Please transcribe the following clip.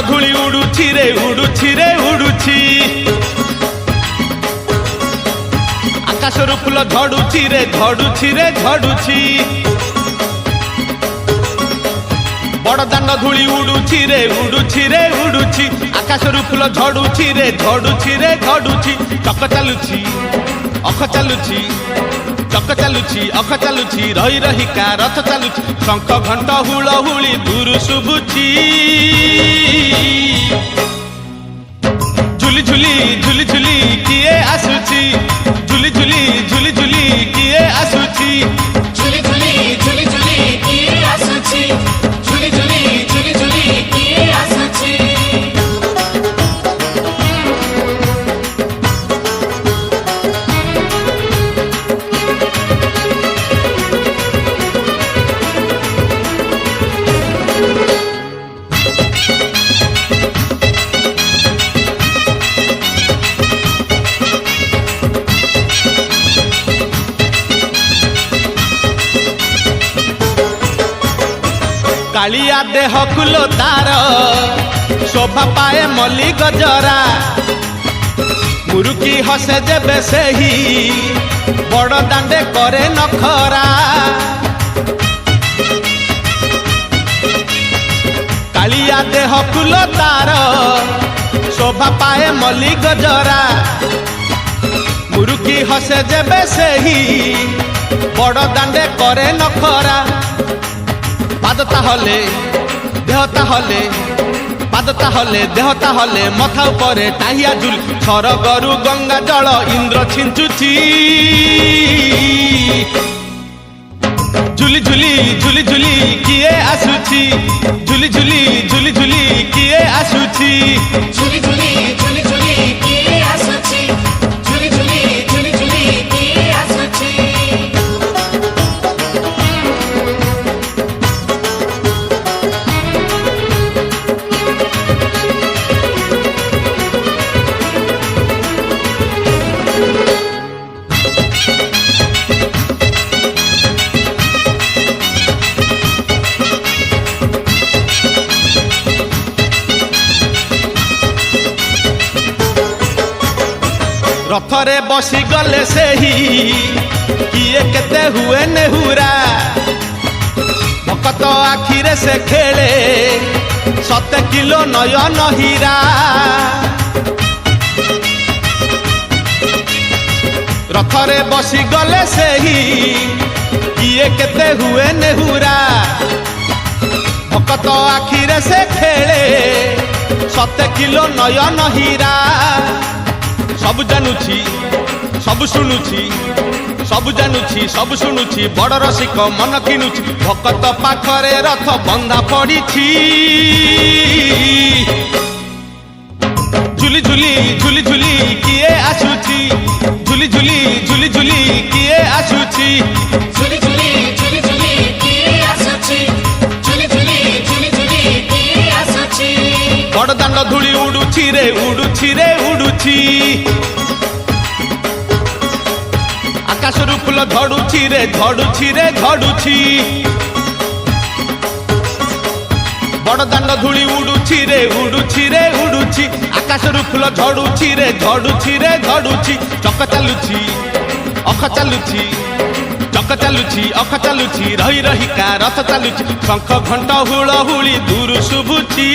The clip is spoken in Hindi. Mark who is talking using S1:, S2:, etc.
S1: धूली उड़ुछि रे उड़ुछि रे उड़ुछि आकाशरू फूल झड़ुछि रे झड़ुछि रे झड़ुछि बड़दाण्ड धूली उड़ुछि रे उड़ुछि रे उड़ुछि आकाशरू फूल झड़ुछि रे झड़ुछि रे झड़ुछि चक चालुछि अख चालुछि चक चालुछि अख चालुछि रही रहिका रथ चालुछि शंख घंट हुलहुली दूर शुभुछि झुली झुली झुली झुली किए आसुछि झुली झुली झुली झुली किए आसुछि
S2: झुली झुली झुली झुली किए आसुछि झुली झुली झुली झुली किए आसुछि
S1: कालिया देह कुलो तार शोभा पाए मल्ली गजरा मुरुकी हसे जेबे सेही बड़ दांडे करे नखरा कालिया देह कुलो तार शोभा पाए मल्ली गजरा मुरुकी हसे जेबे सेही बड़ दांडे करे नखरा पादता हले देहता हले पादता हले देहता हले मथा उपरे टाहिया झुल सरगरु गंगा जल इंद्र छिंचुछि झुली झुली झुली झुली किए आसुछि झुली झुली झुली झुली किए आसुछि
S2: झुली झुली झुली झुली किए आसुछि झुली झुली झुली झुली किए आसुछि
S1: रथरे बसी गले सेही किए केते हुए नेहुरा भकत आखिरे से खेले 7 किलो नयन हीरा रथरे बसी गले सेही किए केते हुए नेहुरा भकत आखिरे से खेले 7 किलो नयन हीरा सब जानुछि सब शुणुछि सब जानुछि सब शुणुछि बड़ रसिक मन किनुछि भकत पाखरे रथ बंधा पड़िछि झुली झुली झुली झुली किए आसुछि झुली झुली झुली झुली किए आसुछि
S2: झुली झुली झुली झुली किए आसुछि झुली झुली झुली झुली किए आसुछि
S1: बड़दाण्ड धूली उड़ुछि रे उड़ुछि रे उड़ुछि आकाशरू फूल झड़ुछि रे झड़ुछि रे झड़ुछि बड़दाण्ड धूली उड़ुछि रे उड़ुछि रे उड़ुछि आकाशरू फूल झड़ुछि रे झड़ुछि रे झड़ुछि चक चालुछि अख चालुछि चक चालुछि अख चालुछि रही रहिका रथ चालुछि शंख घंट हुलहुली दूर शुभुछि।